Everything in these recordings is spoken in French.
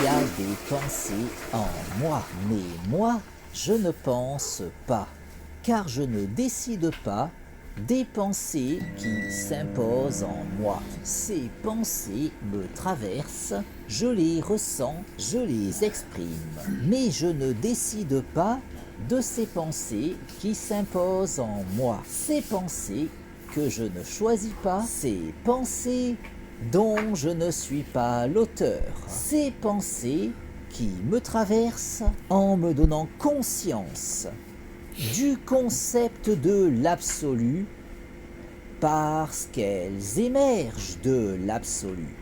y a des pensées en moi, mais moi, je ne pense pas, car je ne décide pas des pensées qui s'imposent en moi. Ces pensées me traversent, je les ressens, je les exprime, mais je ne décide pas de ces pensées qui s'imposent en moi. Ces pensées que je ne choisis pas, ces pensées dont je ne suis pas l'auteur, ces pensées qui me traversent en me donnant conscience du concept de l'absolu parce qu'elles émergent de l'absolu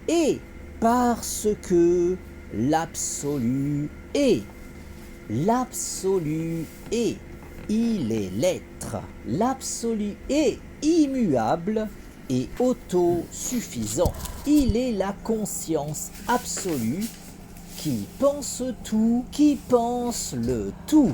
et parce que l'absolu est. L'absolu est, il est l'être. L'absolu est immuable et autosuffisant. Il est la conscience absolue qui pense tout, qui pense le tout.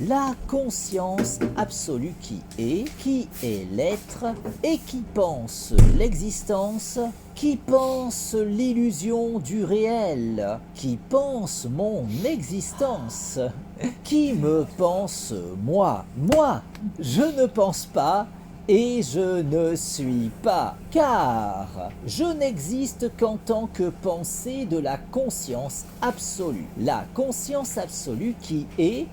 La conscience absolue qui est l'être et qui pense l'existence, qui pense l'illusion du réel, qui pense mon existence, qui me pense moi. Moi, je ne pense pas et je ne suis pas, car je n'existe qu'en tant que pensée de la conscience absolue. La conscience absolue qui est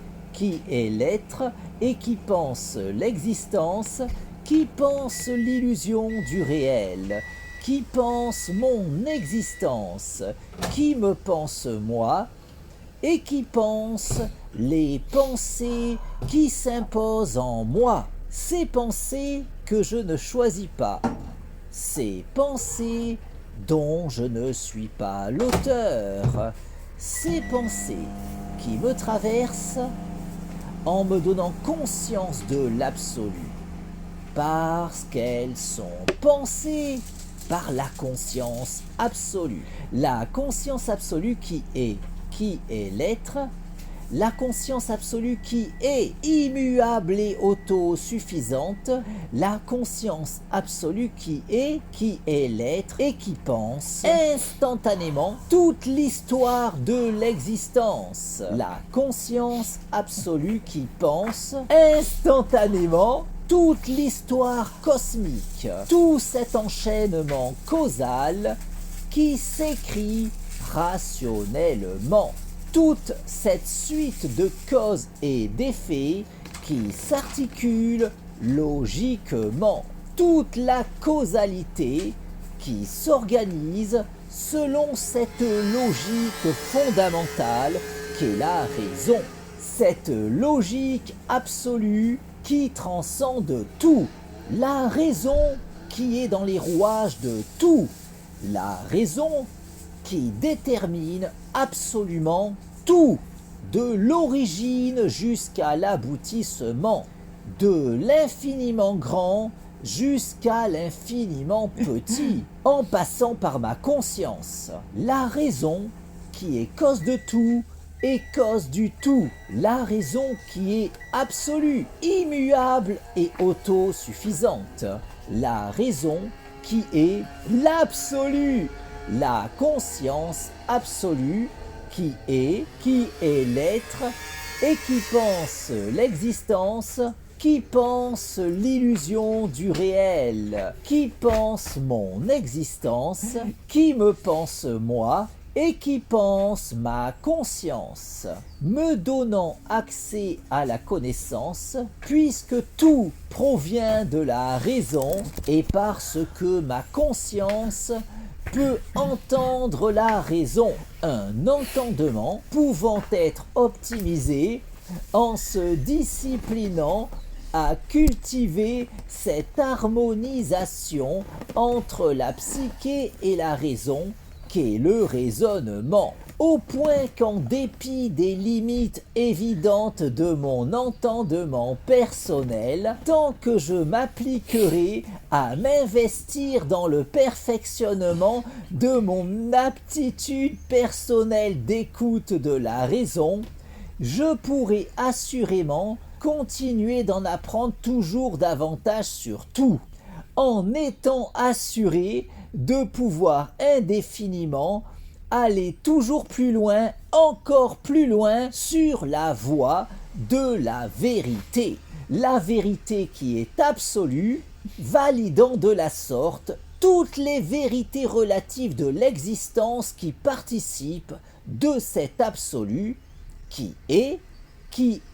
l'être et qui pense l'existence, qui pense l'illusion du réel, qui pense mon existence, qui me pense moi, et qui pense les pensées qui s'imposent en moi. Ces pensées que je ne choisis pas, ces pensées dont je ne suis pas l'auteur, ces pensées qui me traversent en me donnant conscience de l'absolu, parce qu'elles sont pensées par la conscience absolue. La conscience absolue qui est l'être, la conscience absolue qui est immuable et autosuffisante, la conscience absolue qui est l'être et qui pense instantanément toute l'histoire de l'existence. La conscience absolue qui pense instantanément toute l'histoire cosmique, tout cet enchaînement causal qui s'écrit rationnellement. Toute cette suite de causes et d'effets qui s'articule logiquement. Toute la causalité qui s'organise selon cette logique fondamentale qu'est la raison. Cette logique absolue qui transcende tout. La raison qui est dans les rouages de tout. La raison qui détermine absolument tout, de l'origine jusqu'à l'aboutissement, de l'infiniment grand jusqu'à l'infiniment petit, en passant par ma conscience. La raison qui est cause de tout et cause du tout. La raison qui est absolue, immuable et autosuffisante. La raison qui est l'absolu. La conscience absolue qui est l'être et qui pense l'existence, qui pense l'illusion du réel, qui pense mon existence, qui me pense moi et qui pense ma conscience, me donnant accès à la connaissance, puisque tout provient de la raison et parce que ma conscience peut entendre la raison, un entendement pouvant être optimisé en se disciplinant à cultiver cette harmonisation entre la psyché et la raison qu'est le raisonnement, au point qu'en dépit des limites évidentes de mon entendement personnel, tant que je m'appliquerai à m'investir dans le perfectionnement de mon aptitude personnelle d'écoute de la raison, je pourrai assurément continuer d'en apprendre toujours davantage sur tout, en étant assuré de pouvoir indéfiniment aller toujours plus loin, encore plus loin sur la voie de la vérité. La vérité qui est absolue, validant de la sorte toutes les vérités relatives de l'existence qui participent de cet absolu qui est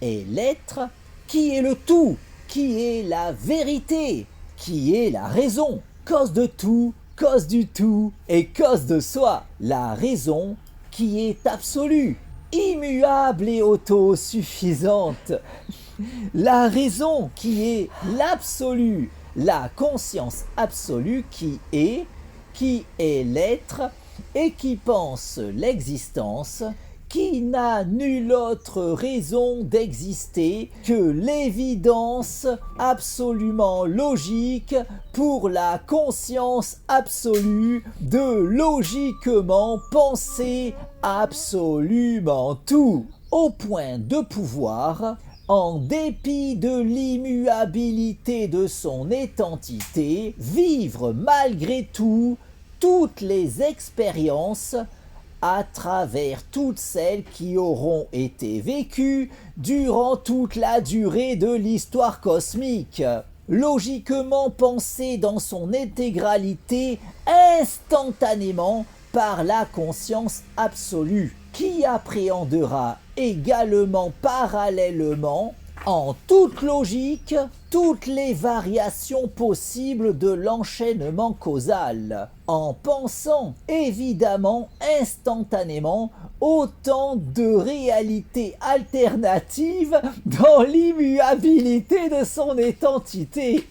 l'être, qui est le tout, qui est la vérité, qui est la raison, cause de tout, cause du tout et cause de soi. La raison qui est absolue, immuable et autosuffisante. La raison qui est l'absolu, la conscience absolue qui est l'être et qui pense l'existence, qui n'a nulle autre raison d'exister que l'évidence absolument logique pour la conscience absolue de logiquement penser absolument tout, au point de pouvoir, en dépit de l'immuabilité de son identité, vivre malgré tout toutes les expériences à travers toutes celles qui auront été vécues durant toute la durée de l'histoire cosmique, logiquement pensée dans son intégralité instantanément par la conscience absolue, qui appréhendera également parallèlement, en toute logique, toutes les variations possibles de l'enchaînement causal, en pensant évidemment instantanément autant de réalités alternatives dans l'immuabilité de son identité.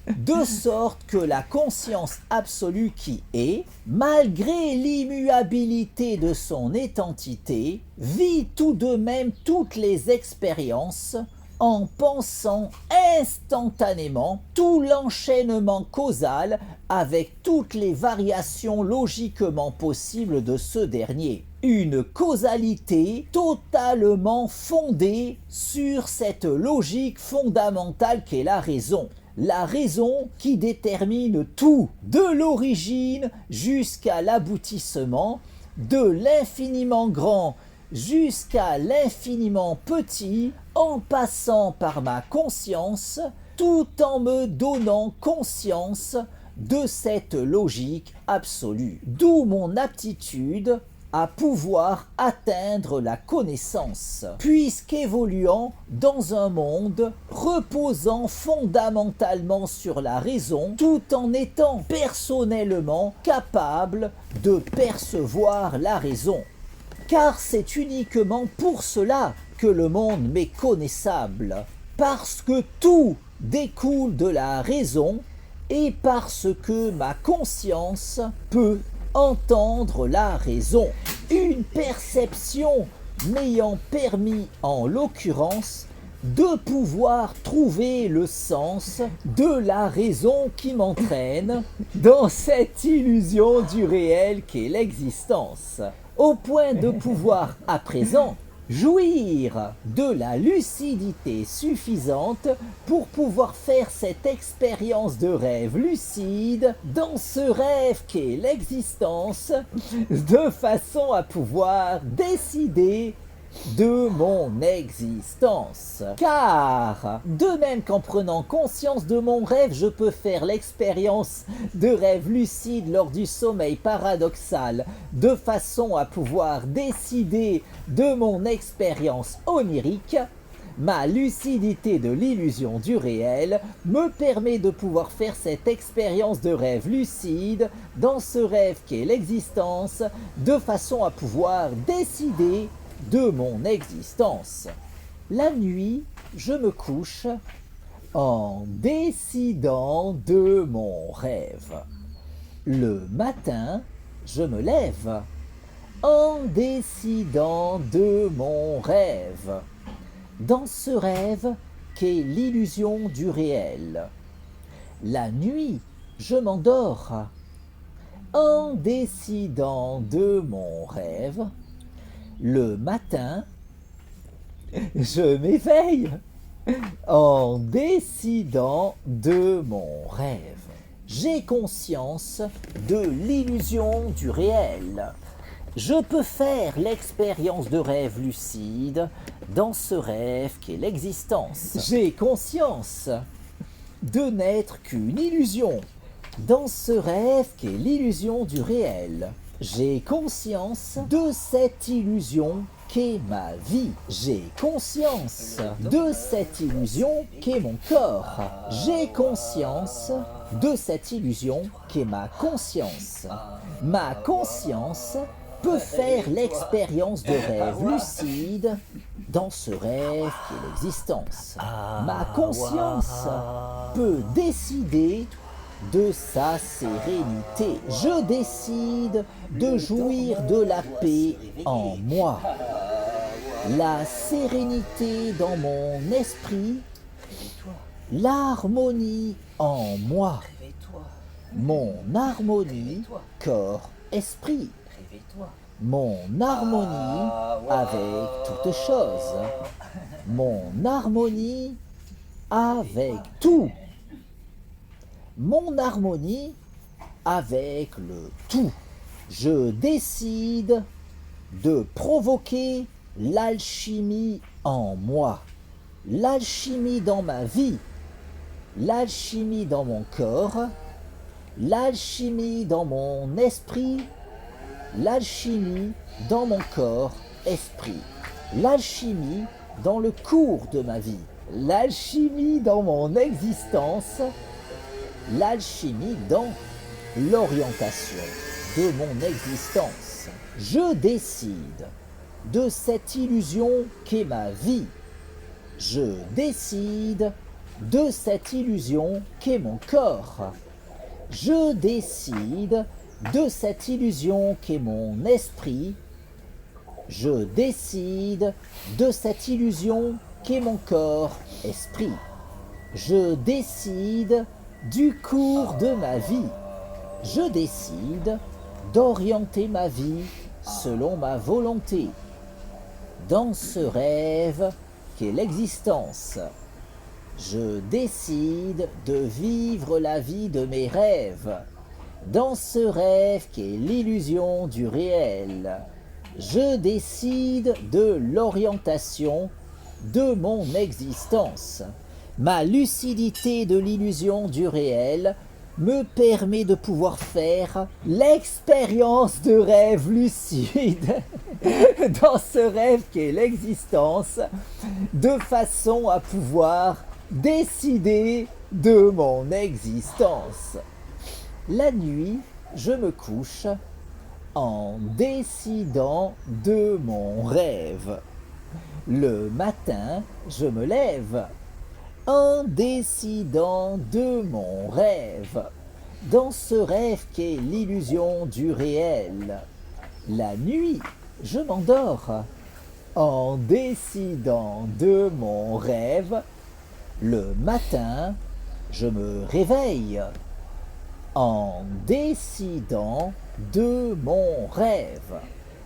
De sorte que la conscience absolue qui est, malgré l'immuabilité de son identité, vit tout de même toutes les expériences en pensant instantanément tout l'enchaînement causal avec toutes les variations logiquement possibles de ce dernier. Une causalité totalement fondée sur cette logique fondamentale qu'est la raison. La raison qui détermine tout, de l'origine jusqu'à l'aboutissement, de l'infiniment grand jusqu'à l'infiniment petit, en passant par ma conscience, tout en me donnant conscience de cette logique absolue. D'où mon aptitude à pouvoir atteindre la connaissance, puisqu'évoluant dans un monde reposant fondamentalement sur la raison, tout en étant personnellement capable de percevoir la raison. Car c'est uniquement pour cela que le monde m'est connaissable, parce que tout découle de la raison et parce que ma conscience peut entendre la raison. Une perception m'ayant permis en l'occurrence de pouvoir trouver le sens de la raison qui m'entraîne dans cette illusion du réel qu'est l'existence, au point de pouvoir à présent jouir de la lucidité suffisante pour pouvoir faire cette expérience de rêve lucide dans ce rêve qu'est l'existence, de façon à pouvoir décider de mon existence. Car, de même qu'en prenant conscience de mon rêve, je peux faire l'expérience de rêve lucide lors du sommeil paradoxal, de façon à pouvoir décider de mon expérience onirique, ma lucidité de l'illusion du réel me permet de pouvoir faire cette expérience de rêve lucide dans ce rêve qu'est l'existence, de façon à pouvoir décider de mon existence. La nuit, je me couche en décidant de mon rêve. Le matin, je me lève en décidant de mon rêve. Dans ce rêve qu'est l'illusion du réel. La nuit, je m'endors en décidant de mon rêve. Le matin, je m'éveille en décidant de mon rêve. J'ai conscience de l'illusion du réel Je peux faire l'expérience de rêve lucide dans ce rêve qu'est l'existence. J'ai conscience de n'être qu'une illusion dans ce rêve qu'est l'illusion du réel. J'ai conscience de cette illusion qu'est ma vie. J'ai conscience de cette illusion qu'est mon corps. J'ai conscience de cette illusion qu'est ma conscience. Ma conscience peut faire l'expérience de rêve lucide dans ce rêve qu'est l'existence. Ma conscience peut décider de sa sérénité. Je décide de jouir de la paix en moi. La sérénité dans mon esprit, l'harmonie en moi. Mon harmonie corps-esprit. Mon harmonie avec toutes choses. Mon harmonie avec tout. Mon harmonie avec le tout. Je décide de provoquer l'alchimie en moi, l'alchimie dans ma vie, l'alchimie dans mon corps, l'alchimie dans mon esprit, l'alchimie dans mon corps, esprit, l'alchimie dans le cours de ma vie, l'alchimie dans mon existence, l'alchimie dans l'orientation de mon existence. Je décide de cette illusion qu'est ma vie. Je décide de cette illusion qu'est mon corps. Je décide de cette illusion qu'est mon esprit. Je décide de cette illusion qu'est mon corps, esprit. Je décide du cours de ma vie. Je décide d'orienter ma vie selon ma volonté. Dans ce rêve qu'est l'existence, je décide de vivre la vie de mes rêves. Dans ce rêve qu'est l'illusion du réel, je décide de l'orientation de mon existence. Ma lucidité de l'illusion du réel me permet de pouvoir faire l'expérience de rêve lucide dans ce rêve qu'est l'existence, de façon à pouvoir décider de mon existence. La nuit, je me couche en décidant de mon rêve. Le matin, je me lève en décidant de mon rêve, dans ce rêve qu'est l'illusion du réel. La nuit, je m'endors en décidant de mon rêve. Le matin, je me réveille en décidant de mon rêve.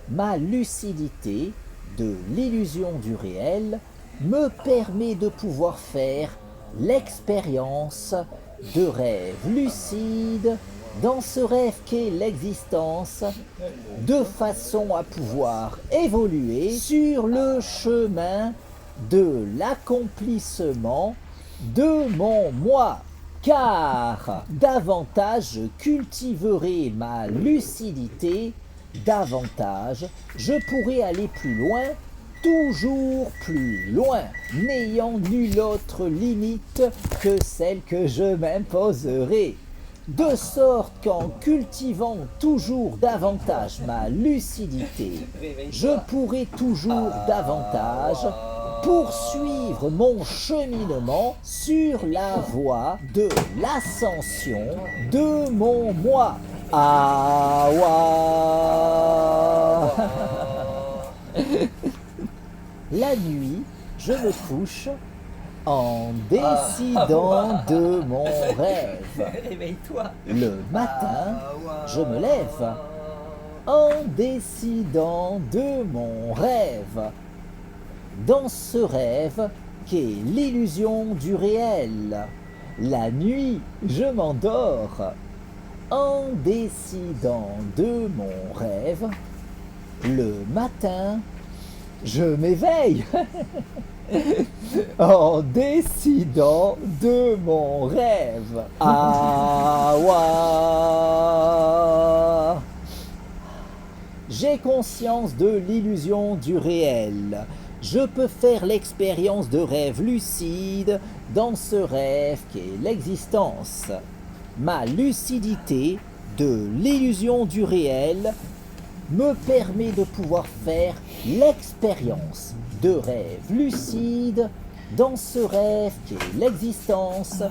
Ma lucidité de l'illusion du réel me permet de pouvoir faire l'expérience de rêve lucide dans ce rêve qu'est l'existence, de façon à pouvoir évoluer sur le chemin de l'accomplissement de mon moi. Car davantage je cultiverai ma lucidité, davantage je pourrai aller plus loin, toujours plus loin, n'ayant nulle autre limite que celle que je m'imposerai. De sorte qu'en cultivant toujours davantage ma lucidité, je pourrai toujours davantage poursuivre mon cheminement sur la voie de l'ascension de mon moi. Awa. La nuit, je me couche en décidant de mon rêve. Réveille-toi. Le matin, je me lève en décidant de mon rêve. Dans ce rêve qu'est l'illusion du réel. La nuit, je m'endors en décidant de mon rêve. Le matin, je m'éveille en décidant de mon rêve. Awa. J'ai conscience de l'illusion du réel. Je peux faire l'expérience de rêve lucide dans ce rêve qu'est l'existence. Ma lucidité de l'illusion du réel me permet de pouvoir faire l'expérience de rêve lucide dans ce rêve qu'est l'existence,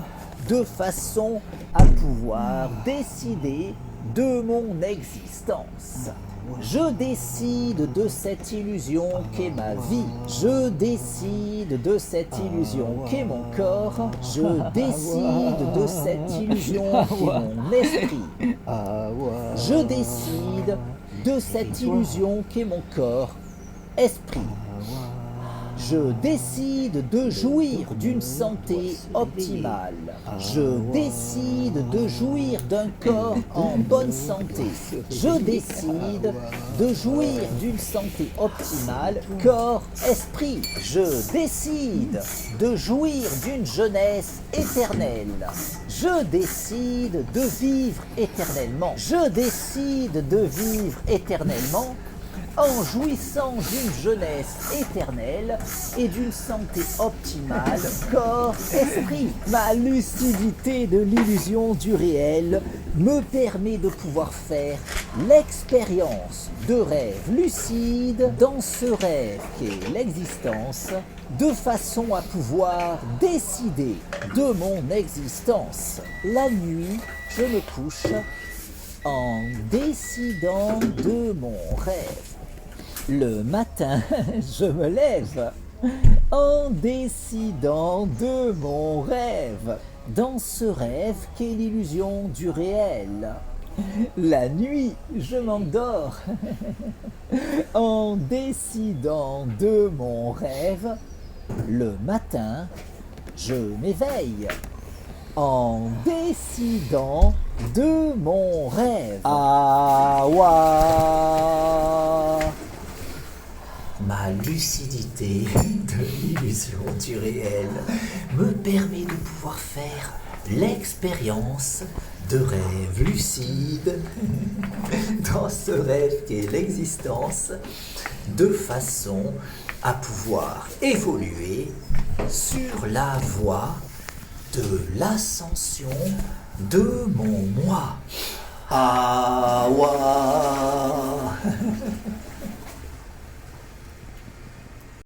de façon à pouvoir décider de mon existence. Je décide de cette illusion qu'est ma vie. Je décide de cette illusion qu'est mon corps. Je décide de cette illusion qu'est mon esprit. Je décide de cette illusion qu'est mon corps, esprit. Je décide de jouir d'une santé optimale. Je décide de jouir d'un corps en bonne santé. Je décide de jouir d'une santé optimale, corps, esprit. Je décide de jouir d'une jeunesse éternelle. Je décide de vivre éternellement. Je décide de vivre éternellement en jouissant d'une jeunesse éternelle et d'une santé optimale, corps, esprit. Ma lucidité de l'illusion du réel me permet de pouvoir faire l'expérience de rêve lucide dans ce rêve qu'est l'existence, de façon à pouvoir décider de mon existence. La nuit, je me couche en décidant de mon rêve. Le matin, je me lève en décidant de mon rêve, dans ce rêve qu'est l'illusion du réel. La nuit, je m'endors en décidant de mon rêve. Le matin, je m'éveille en décidant de mon rêve. Awa. Ma lucidité de l'illusion du réel me permet de pouvoir faire l'expérience de rêve lucide dans ce rêve qu'est l'existence, de façon à pouvoir évoluer sur la voie de l'ascension de mon moi. Awa.